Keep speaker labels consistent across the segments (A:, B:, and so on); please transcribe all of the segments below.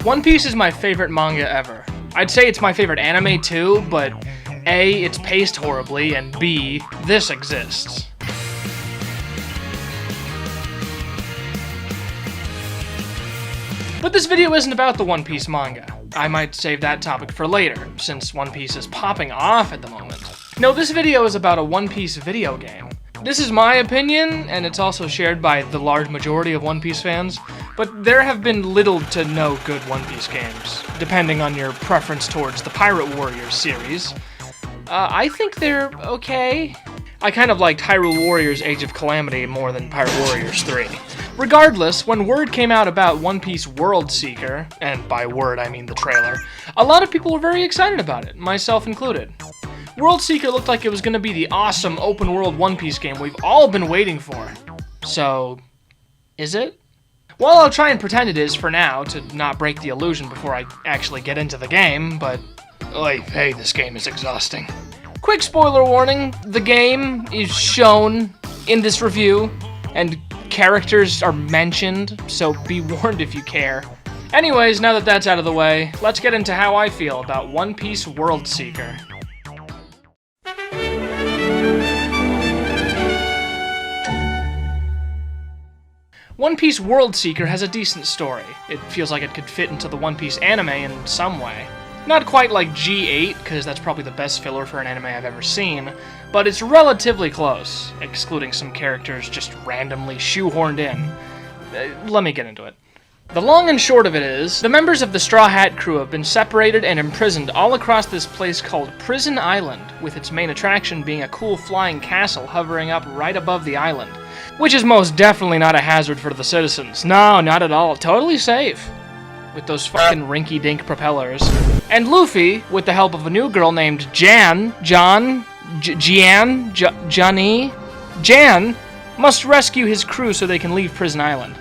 A: One Piece is my favorite manga ever. I'd say it's my favorite anime too, but A, it's paced horribly, and B, this exists. But this video isn't about the One Piece manga. I might save that topic for later, since One Piece is popping off at the moment. No, this video is about a One Piece video game. This is my opinion, and it's also shared by the large majority of One Piece fans, but there have been little to no good One Piece games, depending on your preference towards the Pirate Warriors series. I think they're okay. I kind of liked Hyrule Warriors Age of Calamity more than Pirate Warriors 3. Regardless, when word came out about One Piece World Seeker, and by word I mean the trailer, a lot of people were very excited about it, myself included. World Seeker looked like it was going to be the awesome open-world One Piece game we've all been waiting for. So, is it? Well, I'll try and pretend it is for now, to not break the illusion before I actually get into the game, but hey, this game is exhausting. Quick spoiler warning, the game is shown in this review, and characters are mentioned, so be warned if you care. Anyways, now that that's out of the way, let's get into how I feel about One Piece World Seeker. One Piece World Seeker has a decent story. It feels like it could fit into the One Piece anime in some way. Not quite like G8, because that's probably the best filler for an anime I've ever seen, but it's relatively close, excluding some characters just randomly shoehorned in. Let me get into it. The long and short of it is, the members of the Straw Hat crew have been separated and imprisoned all across this place called Prison Island, with its main attraction being a cool flying castle hovering up right above the island. Which is most definitely not a hazard for the citizens. No, not at all. Totally safe. With those fucking rinky-dink propellers. And Luffy, with the help of a new girl named Jan, must rescue his crew so they can leave Prison Island.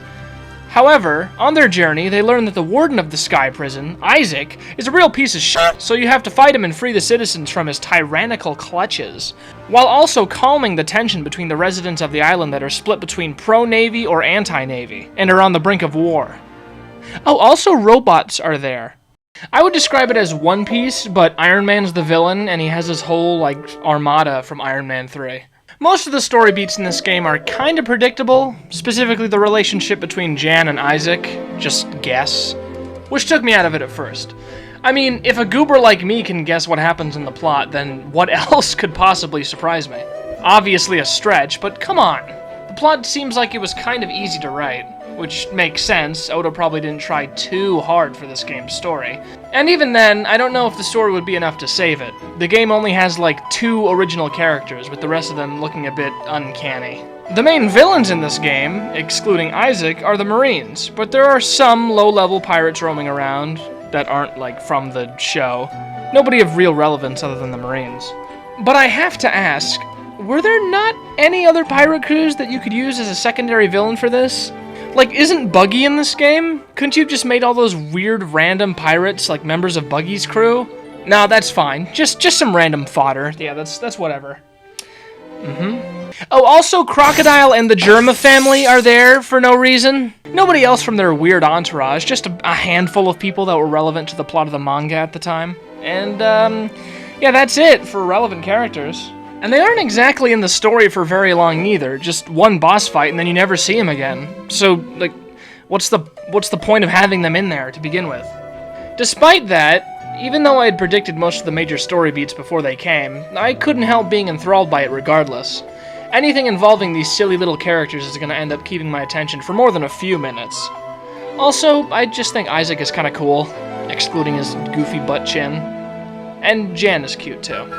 A: However, on their journey, they learn that the warden of the Sky Prison, Isaac, is a real piece of shit, so you have to fight him and free the citizens from his tyrannical clutches, while also calming the tension between the residents of the island that are split between pro-Navy or anti-Navy, and are on the brink of war. Oh, also robots are there. I would describe it as One Piece, but Iron Man's the villain, and he has his whole, armada from Iron Man 3. Most of the story beats in this game are kinda predictable, specifically the relationship between Jan and Isaac, just guess, which took me out of it at first. I mean, if a goober like me can guess what happens in the plot, then what else could possibly surprise me? Obviously a stretch, but come on. The plot seems like it was kind of easy to write, which makes sense. Oda probably didn't try too hard for this game's story. And even then, I don't know if the story would be enough to save it. The game only has 2 original characters, with the rest of them looking a bit uncanny. The main villains in this game, excluding Isaac, are the Marines, but there are some low-level pirates roaming around that aren't, from the show. Nobody of real relevance other than the Marines. But I have to ask, were there not any other pirate crews that you could use as a secondary villain for this? Isn't Buggy in this game? Couldn't you have just made all those weird random pirates members of Buggy's crew? No, that's fine. Just some random fodder. Yeah, that's whatever. Oh, also Crocodile and the Germa family are there for no reason. Nobody else from their weird entourage, just a handful of people that were relevant to the plot of the manga at the time. And, yeah, that's it for relevant characters. And they aren't exactly in the story for very long either, just one boss fight and then you never see them again. So, what's the point of having them in there to begin with? Despite that, even though I had predicted most of the major story beats before they came, I couldn't help being enthralled by it regardless. Anything involving these silly little characters is going to end up keeping my attention for more than a few minutes. Also, I just think Isaac is kind of cool, excluding his goofy butt chin. And Jan is cute too.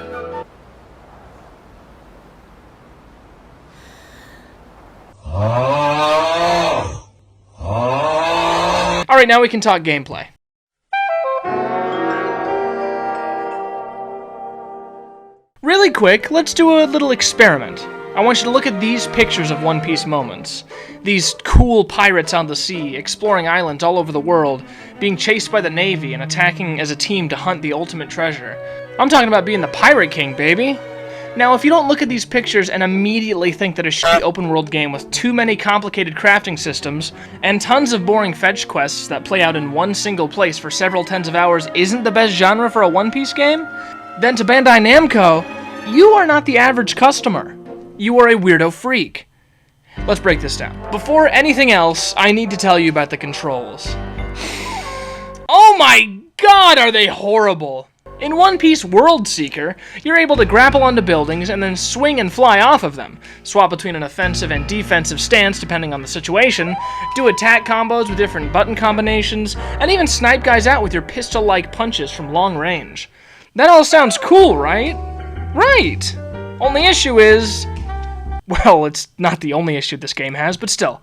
A: Alright, now we can talk gameplay. Really quick, let's do a little experiment. I want you to look at these pictures of One Piece moments. These cool pirates on the sea, exploring islands all over the world, being chased by the Navy and attacking as a team to hunt the ultimate treasure. I'm talking about being the Pirate King, baby! Now, if you don't look at these pictures and immediately think that a shitty open-world game with too many complicated crafting systems and tons of boring fetch quests that play out in one single place for several tens of hours isn't the best genre for a One Piece game, then to Bandai Namco, you are not the average customer. You are a weirdo freak. Let's break this down. Before anything else, I need to tell you about the controls. Oh my god, are they horrible! In One Piece World Seeker, you're able to grapple onto buildings and then swing and fly off of them, swap between an offensive and defensive stance depending on the situation, do attack combos with different button combinations, and even snipe guys out with your pistol-like punches from long range. That all sounds cool, right? Right! Only issue is... well, it's not the only issue this game has, but still.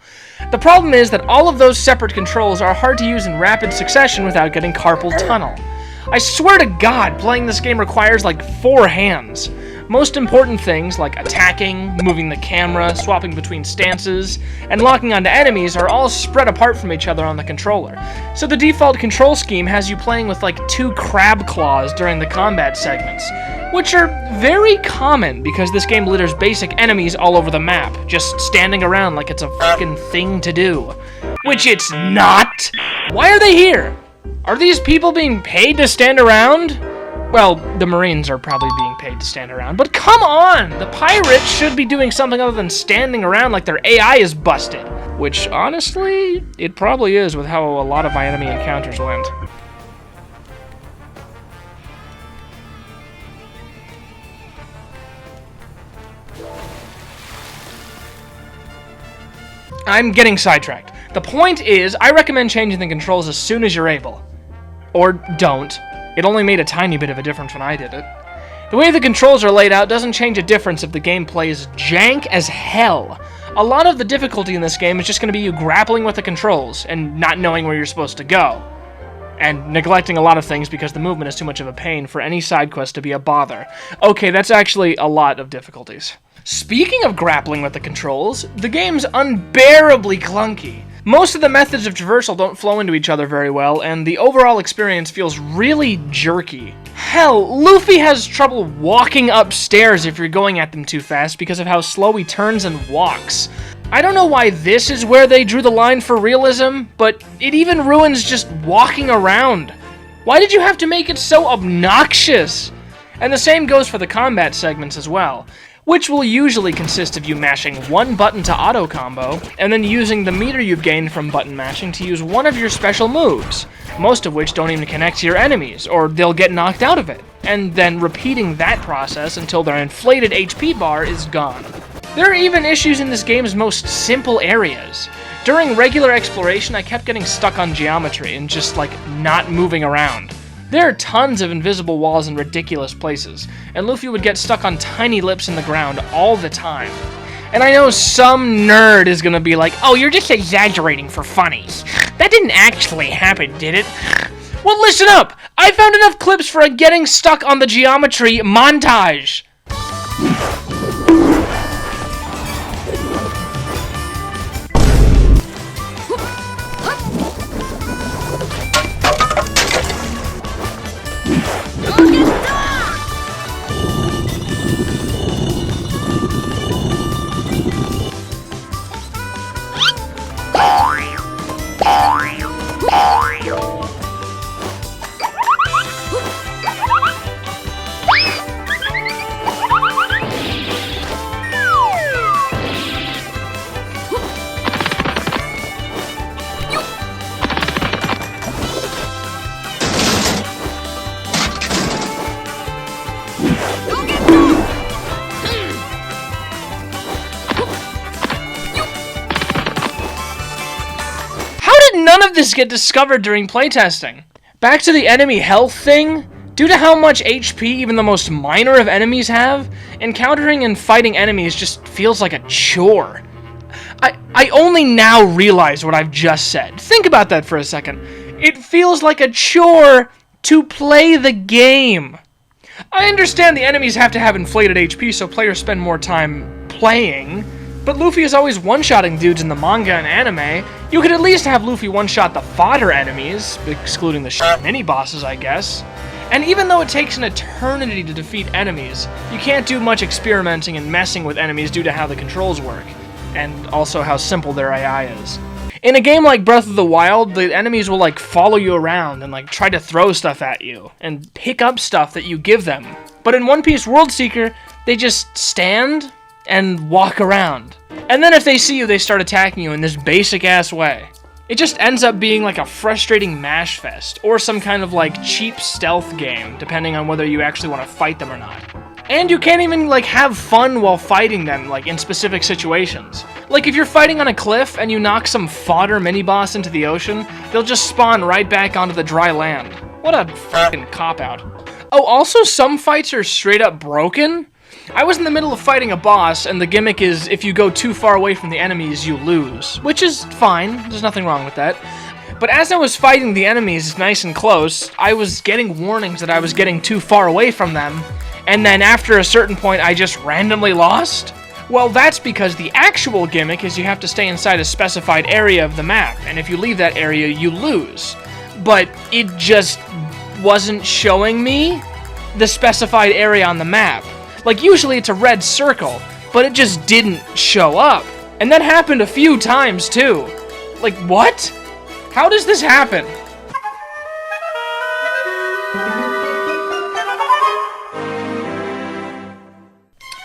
A: The problem is that all of those separate controls are hard to use in rapid succession without getting carpal tunnel. I swear to God, playing this game requires like 4 hands. Most important things like attacking, moving the camera, swapping between stances, and locking onto enemies are all spread apart from each other on the controller. So the default control scheme has you playing with like 2 crab claws during the combat segments, which are very common because this game litters basic enemies all over the map, just standing around like it's a fucking thing to do. Which it's not! Why are they here? Are these people being paid to stand around? Well, the Marines are probably being paid to stand around, but come on! The pirates should be doing something other than standing around like their AI is busted. Which, honestly, it probably is with how a lot of my enemy encounters went. I'm getting sidetracked. The point is, I recommend changing the controls as soon as you're able. Or don't. It only made a tiny bit of a difference when I did it. The way the controls are laid out doesn't change a difference if the gameplay is jank as hell. A lot of the difficulty in this game is just going to be you grappling with the controls and not knowing where you're supposed to go. And neglecting a lot of things because the movement is too much of a pain for any side quest to be a bother. Okay, that's actually a lot of difficulties. Speaking of grappling with the controls, the game's unbearably clunky. Most of the methods of traversal don't flow into each other very well, and the overall experience feels really jerky. Hell, Luffy has trouble walking upstairs if you're going at them too fast because of how slow he turns and walks. I don't know why this is where they drew the line for realism, but it even ruins just walking around. Why did you have to make it so obnoxious? And the same goes for the combat segments as well, which will usually consist of you mashing one button to auto combo, and then using the meter you've gained from button mashing to use one of your special moves, most of which don't even connect to your enemies, or they'll get knocked out of it, and then repeating that process until their inflated HP bar is gone. There are even issues in this game's most simple areas. During regular exploration, I kept getting stuck on geometry and just, not moving around. There are tons of invisible walls in ridiculous places, and Luffy would get stuck on tiny lips in the ground all the time. And I know some nerd is gonna be like, oh, you're just exaggerating for funnies. That didn't actually happen, did it? Well, listen up! I found enough clips for a getting stuck on the geometry montage! None of this get discovered during playtesting. Back to the enemy health thing, due to how much HP even the most minor of enemies have, encountering and fighting enemies just feels like a chore. I only now realize what I've just said. Think about that for a second. It feels like a chore to play the game. I understand the enemies have to have inflated HP so players spend more time playing, but Luffy is always one-shotting dudes in the manga and anime. You could at least have Luffy one-shot the fodder enemies, excluding the mini-bosses, I guess. And even though it takes an eternity to defeat enemies, you can't do much experimenting and messing with enemies due to how the controls work, and also how simple their AI is. In a game like Breath of the Wild, the enemies will like follow you around and like try to throw stuff at you, and pick up stuff that you give them. But in One Piece World Seeker, they just stand and walk around. And then if they see you, they start attacking you in this basic-ass way. It just ends up being like a frustrating mash fest, or some kind of like cheap stealth game, depending on whether you actually want to fight them or not. And you can't even like have fun while fighting them, like in specific situations. Like if you're fighting on a cliff and you knock some fodder mini-boss into the ocean, they'll just spawn right back onto the dry land. What a fucking cop-out. Oh, also some fights are straight up broken. I was in the middle of fighting a boss, and the gimmick is if you go too far away from the enemies, you lose. Which is fine, there's nothing wrong with that. But as I was fighting the enemies nice and close, I was getting warnings that I was getting too far away from them, and then after a certain point I just randomly lost? Well, that's because the actual gimmick is you have to stay inside a specified area of the map, and if you leave that area, you lose. But it just wasn't showing me the specified area on the map. Like, usually it's a red circle, but it just didn't show up. And that happened a few times, too. Like, what? How does this happen?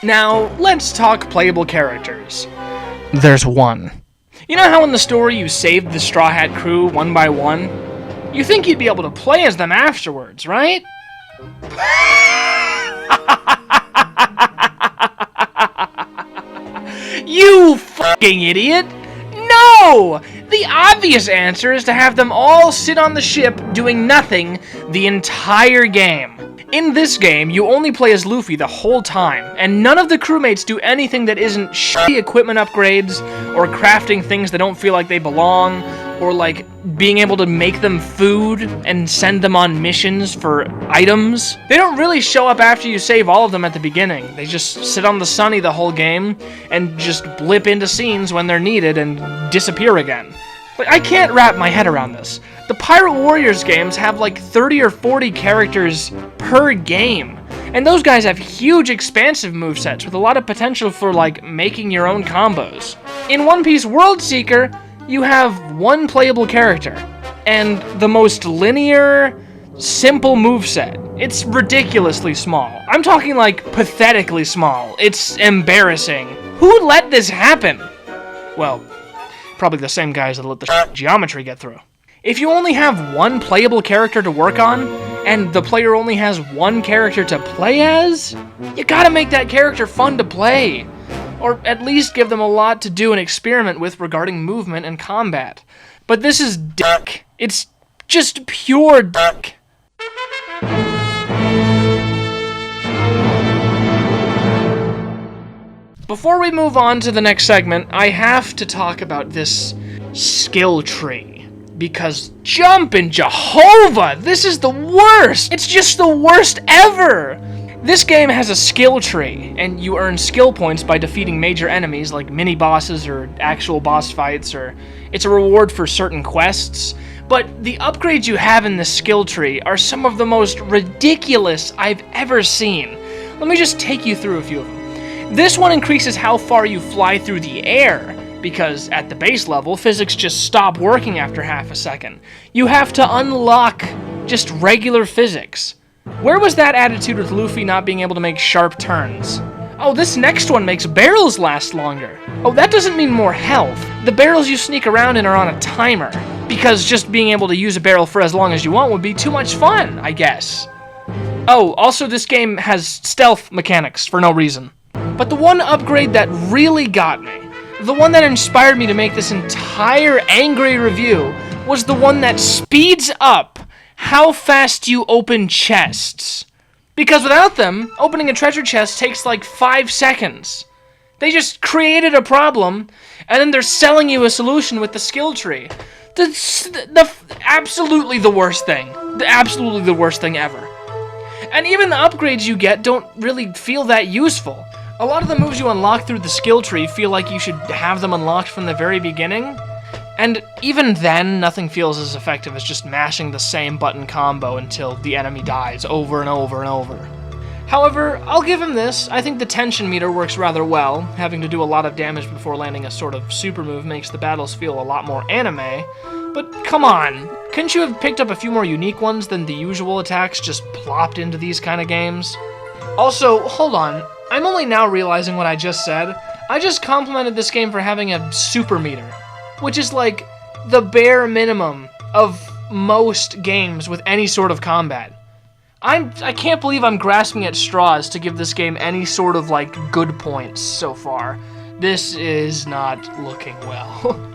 A: Now, let's talk playable characters. There's one. You know how in the story you saved the Straw Hat crew one by one? You think you'd be able to play as them afterwards, right? You fucking idiot! No! The obvious answer is to have them all sit on the ship doing nothing the entire game. In this game, you only play as Luffy the whole time, and none of the crewmates do anything that isn't shitty equipment upgrades, or crafting things that don't feel like they belong, or like being able to make them food and send them on missions for items. They don't really show up after you save all of them at the beginning. They just sit on the sunny the whole game and just blip into scenes when they're needed and disappear again. Like, I can't wrap my head around this. The Pirate Warriors games have like 30 or 40 characters per game. And those guys have huge expansive movesets with a lot of potential for like making your own combos. In One Piece World Seeker, you have one playable character, and the most linear, simple moveset. It's ridiculously small. I'm talking like pathetically small. It's embarrassing. Who let this happen? Well, probably the same guys that let the geometry get through. If you only have one playable character to work on, and the player only has one character to play as, you gotta make that character fun to play. Or at least give them a lot to do and experiment with regarding movement and combat. But this is dick. It's just pure dick. Before we move on to the next segment, I have to talk about this skill tree. Because jumpin' Jehovah, this is the worst! It's just the worst ever! This game has a skill tree, and you earn skill points by defeating major enemies like mini-bosses or actual boss fights, or it's a reward for certain quests. But the upgrades you have in this skill tree are some of the most ridiculous I've ever seen. Let me just take you through a few of them. This one increases how far you fly through the air, because at the base level, physics just stop working after half a second. You have to unlock just regular physics. Where was that attitude with Luffy not being able to make sharp turns? Oh, this next one makes barrels last longer. Oh, that doesn't mean more health. The barrels you sneak around in are on a timer, because just being able to use a barrel for as long as you want would be too much fun, I guess. Oh, also this game has stealth mechanics for no reason. But the one upgrade that really got me, the one that inspired me to make this entire angry review, was the one that speeds up how fast you open chests. Because without them, opening a treasure chest takes like 5 seconds. They just created a problem, and then they're selling you a solution with the skill tree. Absolutely the worst thing. Absolutely the worst thing ever. And even the upgrades you get don't really feel that useful. A lot of the moves you unlock through the skill tree feel like you should have them unlocked from the very beginning. And even then, nothing feels as effective as just mashing the same button combo until the enemy dies over and over and over. However, I'll give him this. I think the tension meter works rather well. Having to do a lot of damage before landing a sort of super move makes the battles feel a lot more anime. But come on, couldn't you have picked up a few more unique ones than the usual attacks just plopped into these kind of games? Also, hold on, I'm only now realizing what I just said. I just complimented this game for having a super meter, which is like the bare minimum of most games with any sort of combat. I can't believe I'm grasping at straws to give this game any sort of like good points so far. This is not looking well.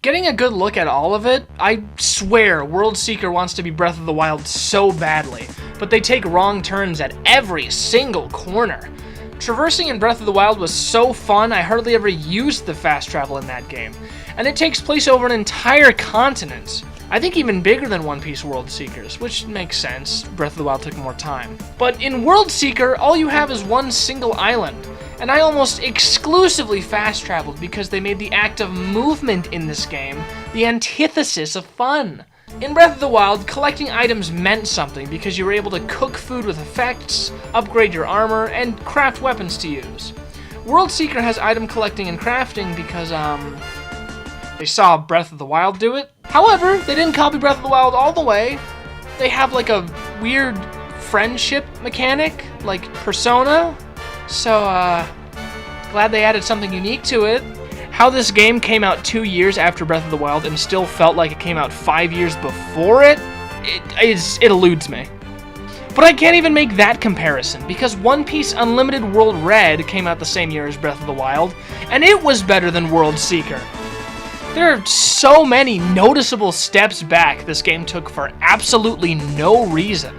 A: Getting a good look at all of it, I swear World Seeker wants to be Breath of the Wild so badly, but they take wrong turns at every single corner. Traversing in Breath of the Wild was so fun, I hardly ever used the fast travel in that game, and it takes place over an entire continent. I think even bigger than One Piece World Seekers, which makes sense. Breath of the Wild took more time. But in World Seeker, all you have is one single island, and I almost exclusively fast traveled because they made the act of movement in this game the antithesis of fun. In Breath of the Wild, collecting items meant something because you were able to cook food with effects, upgrade your armor, and craft weapons to use. World Seeker has item collecting and crafting because, they saw Breath of the Wild do it. However, they didn't copy Breath of the Wild all the way. They have like a weird friendship mechanic, like Persona. So, glad they added something unique to it. How this game came out 2 years after Breath of the Wild and still felt like it came out 5 years before it eludes me. But I can't even make that comparison, because One Piece Unlimited World Red came out the same year as Breath of the Wild, and it was better than World Seeker. There are so many noticeable steps back this game took for absolutely no reason.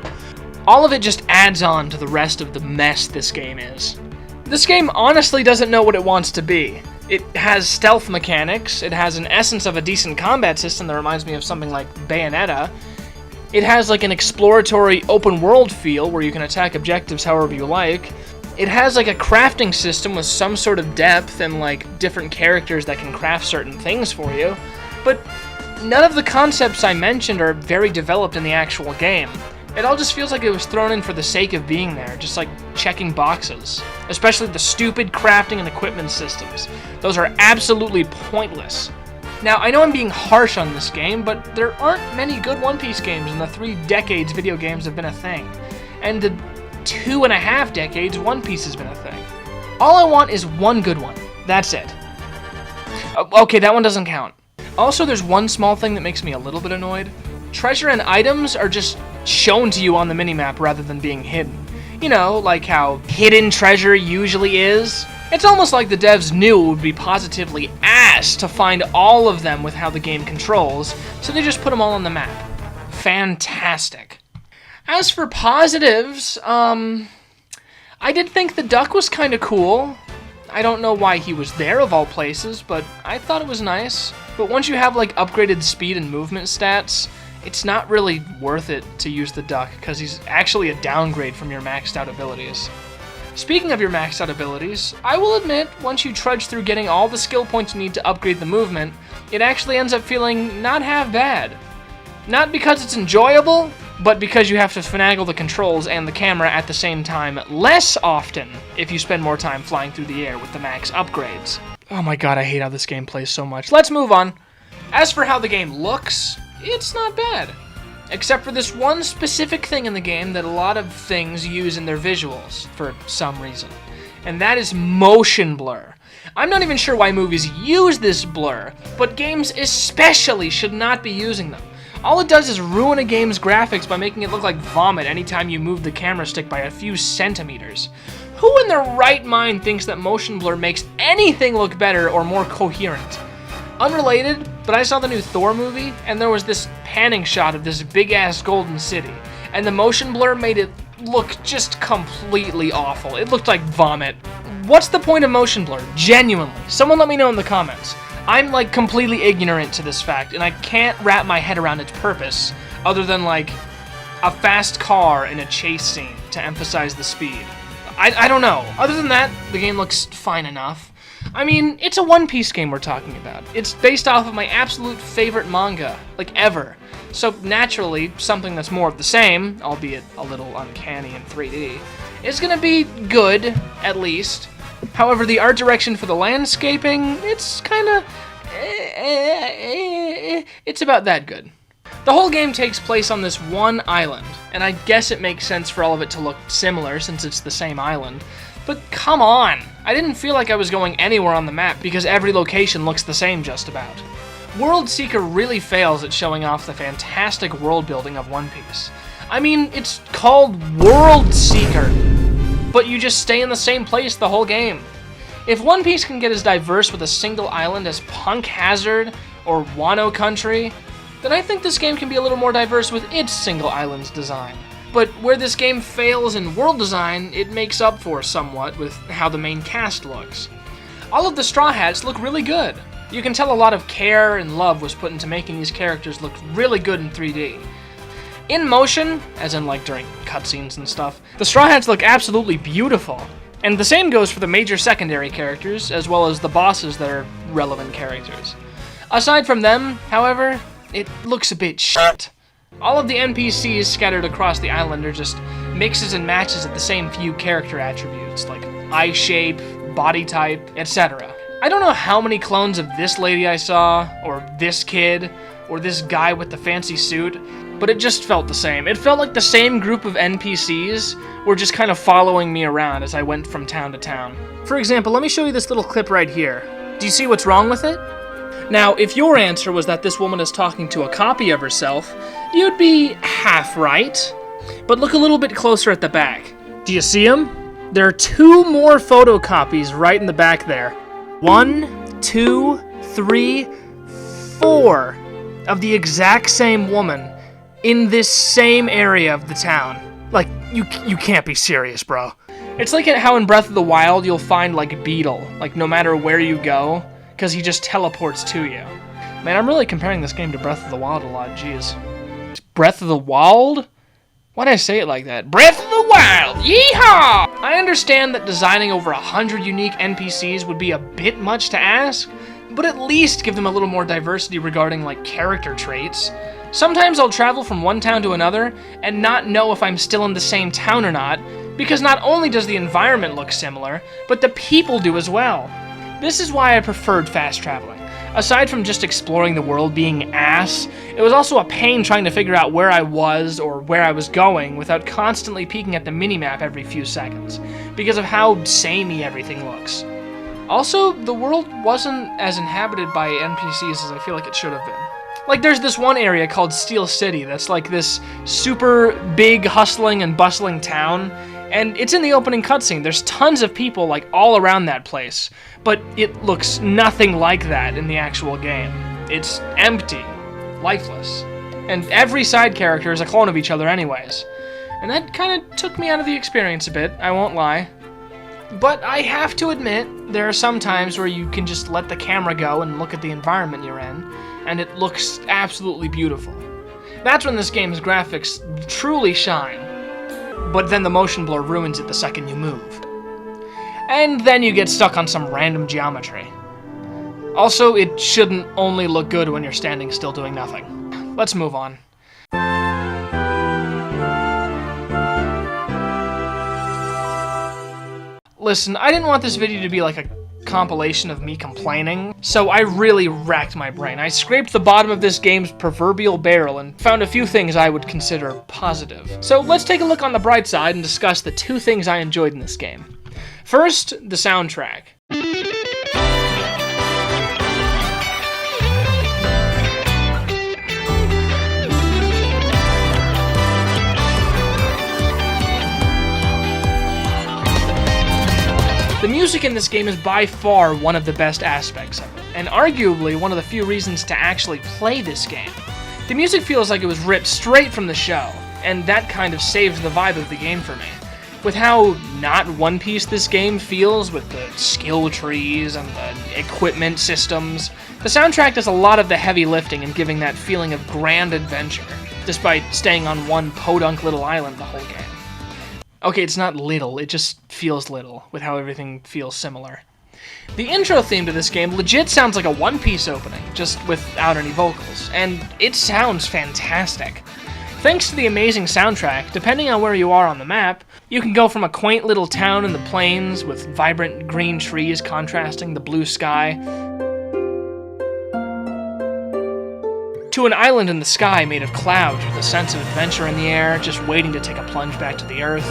A: All of it just adds on to the rest of the mess this game is. This game honestly doesn't know what it wants to be. It has stealth mechanics, it has an essence of a decent combat system that reminds me of something like Bayonetta. It has like an exploratory open world feel where you can attack objectives however you like. It has like a crafting system with some sort of depth and like different characters that can craft certain things for you. But none of the concepts I mentioned are very developed in the actual game. It all just feels like it was thrown in for the sake of being there, just like checking boxes. Especially the stupid crafting and equipment systems. Those are absolutely pointless. Now, I know I'm being harsh on this game, but there aren't many good One Piece games in the 3 decades video games have been a thing. And the 2.5 decades One Piece has been a thing. All I want is one good one. That's it. Okay, that one doesn't count. Also, there's one small thing that makes me a little bit annoyed. Treasure and items are just shown to you on the minimap rather than being hidden. You know, like how hidden treasure usually is. It's almost like the devs knew it would be positively ass to find all of them with how the game controls, so they just put them all on the map. Fantastic. As for positives, I did think the duck was kind of cool. I don't know why he was there of all places, but I thought it was nice. But once you have like upgraded speed and movement stats, it's not really worth it to use the duck, because he's actually a downgrade from your maxed out abilities. Speaking of your maxed out abilities, I will admit, once you trudge through getting all the skill points you need to upgrade the movement, it actually ends up feeling not half bad. Not because it's enjoyable, but because you have to finagle the controls and the camera at the same time less often if you spend more time flying through the air with the max upgrades. Oh my god, I hate how this game plays so much. Let's move on. As for how the game looks, it's not bad. Except for this one specific thing in the game that a lot of things use in their visuals, for some reason. And that is motion blur. I'm not even sure why movies use this blur, but games especially should not be using them. All it does is ruin a game's graphics by making it look like vomit anytime you move the camera stick by a few centimeters. Who in their right mind thinks that motion blur makes anything look better or more coherent? Unrelated, but I saw the new Thor movie, and there was this panning shot of this big-ass golden city, and the motion blur made it look just completely awful. It looked like vomit. What's the point of motion blur? Genuinely. Someone let me know in the comments. I'm, like, completely ignorant to this fact, and I can't wrap my head around its purpose, other than, like, a fast car in a chase scene to emphasize the speed. I don't know. Other than that, the game looks fine enough. I mean, it's a One Piece game we're talking about. It's based off of my absolute favorite manga, like ever. So naturally, something that's more of the same, albeit a little uncanny in 3D, is gonna be good, at least. However, the art direction for the landscaping, it's kinda... it's about that good. The whole game takes place on this one island, and I guess it makes sense for all of it to look similar since it's the same island. But come on! I didn't feel like I was going anywhere on the map because every location looks the same just about. World Seeker really fails at showing off the fantastic world building of One Piece. I mean, it's called World Seeker, but you just stay in the same place the whole game. If One Piece can get as diverse with a single island as Punk Hazard or Wano Country, then I think this game can be a little more diverse with its single island's design. But where this game fails in world design, it makes up for somewhat with how the main cast looks. All of the Straw Hats look really good. You can tell a lot of care and love was put into making these characters look really good in 3D. In motion, as in like during cutscenes and stuff, the Straw Hats look absolutely beautiful. And the same goes for the major secondary characters, as well as the bosses that are relevant characters. Aside from them, however, it looks a bit shit. All of the NPCs scattered across the island are just mixes and matches of the same few character attributes, like eye shape, body type, etc. I don't know how many clones of this lady I saw, or this kid, or this guy with the fancy suit, but it just felt the same. It felt like the same group of NPCs were just kind of following me around as I went from town to town. For example, let me show you this little clip right here. Do you see what's wrong with it? Now, if your answer was that this woman is talking to a copy of herself, you'd be half right. But look a little bit closer at the back. Do you see them? There are 2 more photocopies right in the back there. 1, 2, 3, 4 of the exact same woman in this same area of the town. Like, you can't be serious, bro. It's like how in Breath of the Wild you'll find, like, Beetle, like, no matter where you go, because he just teleports to you. Man, I'm really comparing this game to Breath of the Wild a lot, jeez. Breath of the Wild? Why'd I say it like that? Breath of the Wild! Yeehaw! I understand that designing over 100 unique NPCs would be a bit much to ask, but at least give them a little more diversity regarding, like, character traits. Sometimes I'll travel from one town to another and not know if I'm still in the same town or not, because not only does the environment look similar, but the people do as well. This is why I preferred fast traveling. Aside from just exploring the world being ass, it was also a pain trying to figure out where I was or where I was going without constantly peeking at the minimap every few seconds, because of how samey everything looks. Also, the world wasn't as inhabited by NPCs as I feel like it should have been. Like, there's this one area called Steel City that's like this super big hustling and bustling town, and it's in the opening cutscene. There's tons of people, like, all around that place, but it looks nothing like that in the actual game. It's empty, lifeless, and every side character is a clone of each other anyways. And that kind of took me out of the experience a bit, I won't lie. But I have to admit, there are some times where you can just let the camera go and look at the environment you're in, and it looks absolutely beautiful. That's when this game's graphics truly shine. But then the motion blur ruins it the second you move. And then you get stuck on some random geometry. Also, it shouldn't only look good when you're standing still doing nothing. Let's move on. Listen, I didn't want this video to be like a compilation of me complaining, so I really racked my brain. I scraped the bottom of this game's proverbial barrel and found a few things I would consider positive. So let's take a look on the bright side and discuss the 2 things I enjoyed in this game. First, the soundtrack. The music in this game is by far one of the best aspects of it, and arguably one of the few reasons to actually play this game. The music feels like it was ripped straight from the show, and that kind of saves the vibe of the game for me. With how not One Piece this game feels, with the skill trees and the equipment systems, the soundtrack does a lot of the heavy lifting and giving that feeling of grand adventure, despite staying on one podunk little island the whole game. Okay, it's not little, it just feels little, with how everything feels similar. The intro theme to this game legit sounds like a One Piece opening, just without any vocals, and it sounds fantastic. Thanks to the amazing soundtrack, depending on where you are on the map, you can go from a quaint little town in the plains with vibrant green trees contrasting the blue sky, to an island in the sky made of clouds with a sense of adventure in the air, just waiting to take a plunge back to the earth.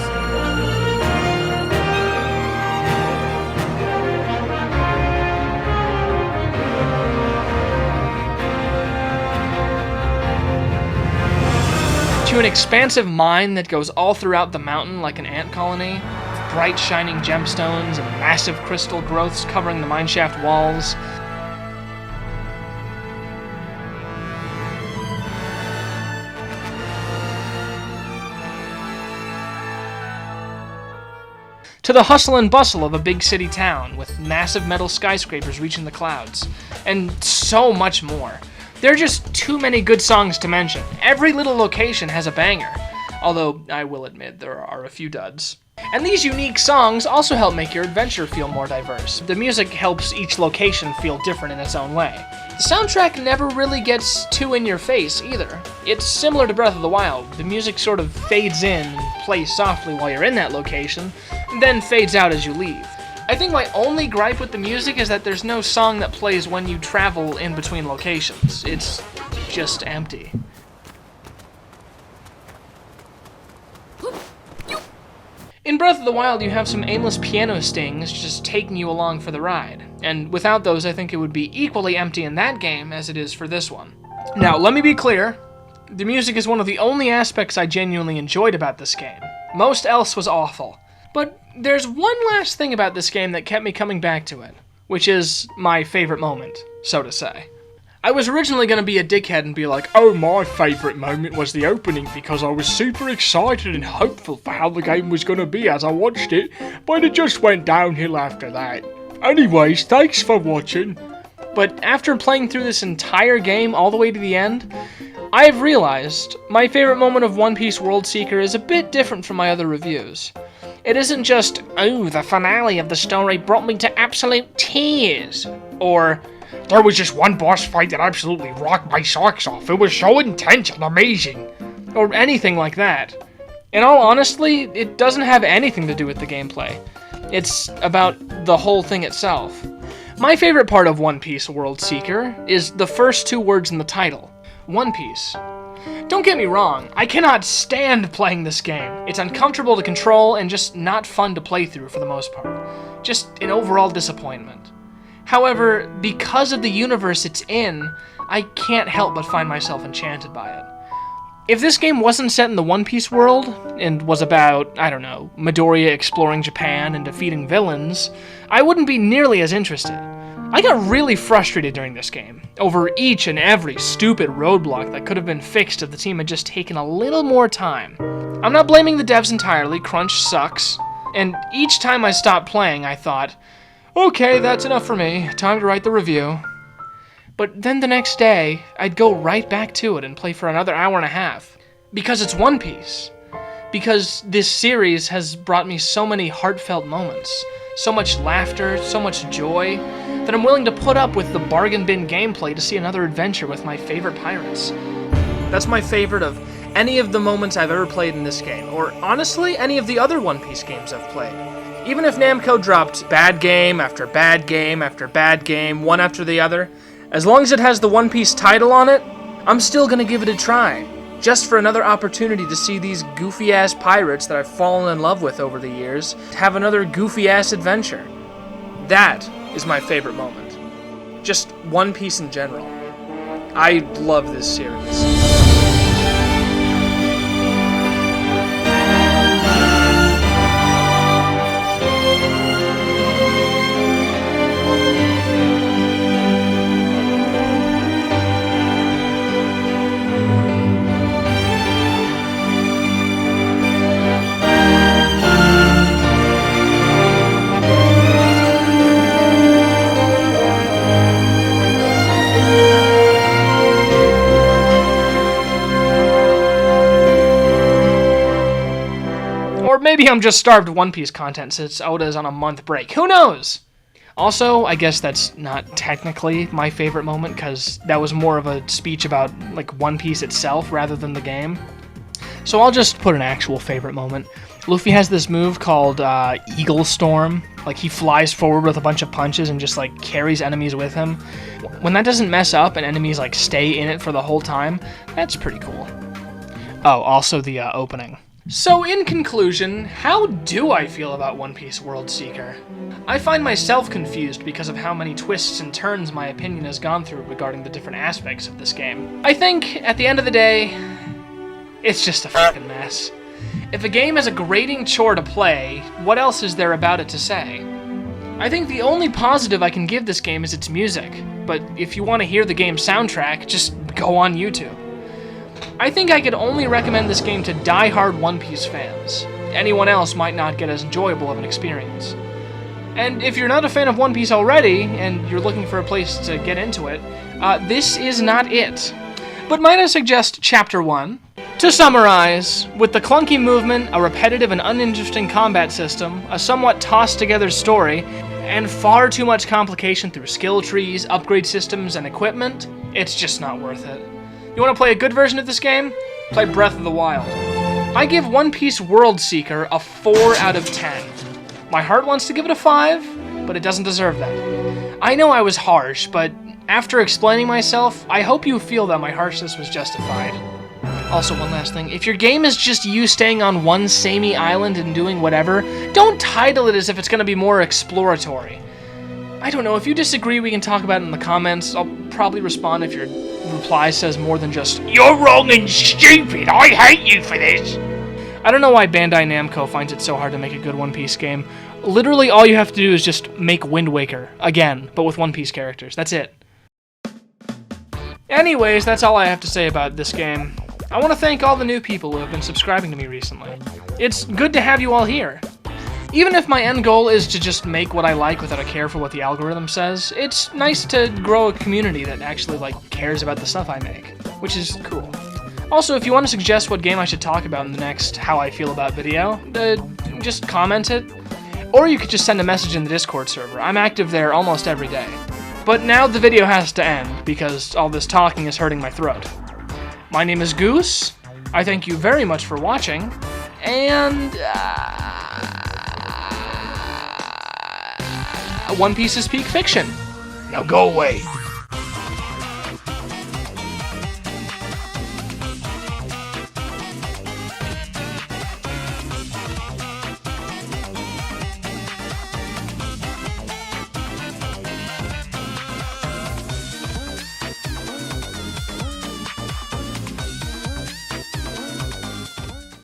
A: To an expansive mine that goes all throughout the mountain like an ant colony, with bright shining gemstones and massive crystal growths covering the mineshaft walls. To the hustle and bustle of a big city town, with massive metal skyscrapers reaching the clouds, and so much more. There are just too many good songs to mention. Every little location has a banger, although I will admit there are a few duds. And these unique songs also help make your adventure feel more diverse. The music helps each location feel different in its own way. The soundtrack never really gets too in your face either. It's similar to Breath of the Wild. The music sort of fades in and plays softly while you're in that location, and then fades out as you leave. I think my only gripe with the music is that there's no song that plays when you travel in between locations. It's just empty. In Breath of the Wild, you have some aimless piano stings just taking you along for the ride, and without those, I think it would be equally empty in that game as it is for this one. Now, let me be clear, the music is one of the only aspects I genuinely enjoyed about this game. Most else was awful. But there's one last thing about this game that kept me coming back to it, which is my favorite moment, so to say. I was originally going to be a dickhead and be like, oh, my favourite moment was the opening because I was super excited and hopeful for how the game was going to be as I watched it, but it just went downhill after that. Anyways, thanks for watching. But after playing through this entire game all the way to the end, I've realized my favorite moment of One Piece World Seeker is a bit different from my other reviews. It isn't just, oh, the finale of the story brought me to absolute tears, or there was just one boss fight that absolutely rocked my socks off. It was so intense and amazing, or anything like that. In all honesty, it doesn't have anything to do with the gameplay. It's about the whole thing itself. My favorite part of One Piece World Seeker is the first two words in the title, One Piece. Don't get me wrong, I cannot stand playing this game. It's uncomfortable to control and just not fun to play through for the most part. Just an overall disappointment. However, because of the universe it's in, I can't help but find myself enchanted by it. If this game wasn't set in the One Piece world, and was about, I don't know, Midoriya exploring Japan and defeating villains, I wouldn't be nearly as interested. I got really frustrated during this game, over each and every stupid roadblock that could have been fixed if the team had just taken a little more time. I'm not blaming the devs entirely, crunch sucks, and each time I stopped playing I thought, okay, that's enough for me, time to write the review. But then the next day, I'd go right back to it and play for another hour and a half. Because it's One Piece. Because this series has brought me so many heartfelt moments, so much laughter, so much joy, that I'm willing to put up with the bargain bin gameplay to see another adventure with my favorite pirates. That's my favorite of any of the moments I've ever played in this game, or honestly, any of the other One Piece games I've played. Even if Namco dropped bad game after bad game after bad game, one after the other, as long as it has the One Piece title on it, I'm still gonna give it a try, just for another opportunity to see these goofy-ass pirates that I've fallen in love with over the years have another goofy-ass adventure. That is my favorite moment. Just One Piece in general. I love this series. Maybe I'm just starved of One Piece content since Oda's on a month break. Who knows? Also, I guess that's not technically my favorite moment, because that was more of a speech about, like, One Piece itself rather than the game. So I'll just put an actual favorite moment. Luffy has this move called Eagle Storm. Like, he flies forward with a bunch of punches and just, like, carries enemies with him. When that doesn't mess up and enemies, like, stay in it for the whole time, that's pretty cool. Oh, also the opening. So, in conclusion, how do I feel about One Piece World Seeker? I find myself confused because of how many twists and turns my opinion has gone through regarding the different aspects of this game. I think, at the end of the day, it's just a fucking mess. If a game is a grating chore to play, what else is there about it to say? I think the only positive I can give this game is its music, but if you want to hear the game's soundtrack, just go on YouTube. I think I could only recommend this game to die-hard One Piece fans. Anyone else might not get as enjoyable of an experience. And if you're not a fan of One Piece already, and you're looking for a place to get into it, this is not it. But might I suggest Chapter 1? To summarize, with the clunky movement, a repetitive and uninteresting combat system, a somewhat tossed-together story, and far too much complication through skill trees, upgrade systems, and equipment, it's just not worth it. You want to play a good version of this game? Play Breath of the Wild. I give One Piece World Seeker a 4 out of 10. My heart wants to give it a 5, but it doesn't deserve that. I know I was harsh, but after explaining myself, I hope you feel that my harshness was justified. Also, one last thing. If your game is just you staying on one samey island and doing whatever, don't title it as if it's going to be more exploratory. I don't know, if you disagree, we can talk about it in the comments. I'll probably respond if your reply says more than just, "You're wrong and stupid, I hate you for this." I don't know why Bandai Namco finds it so hard to make a good One Piece game. Literally all you have to do is just make Wind Waker, again, but with One Piece characters. That's it. Anyways, that's all I have to say about this game. I want to thank all the new people who have been subscribing to me recently. It's good to have you all here. Even if my end goal is to just make what I like without a care for what the algorithm says, it's nice to grow a community that actually, like, cares about the stuff I make, which is cool. Also, if you want to suggest what game I should talk about in the next How I Feel About video, just comment it. Or you could just send a message in the Discord server. I'm active there almost every day. But now the video has to end, because all this talking is hurting my throat. My name is Goose. I thank you very much for watching, and One Piece is peak fiction. Now go away.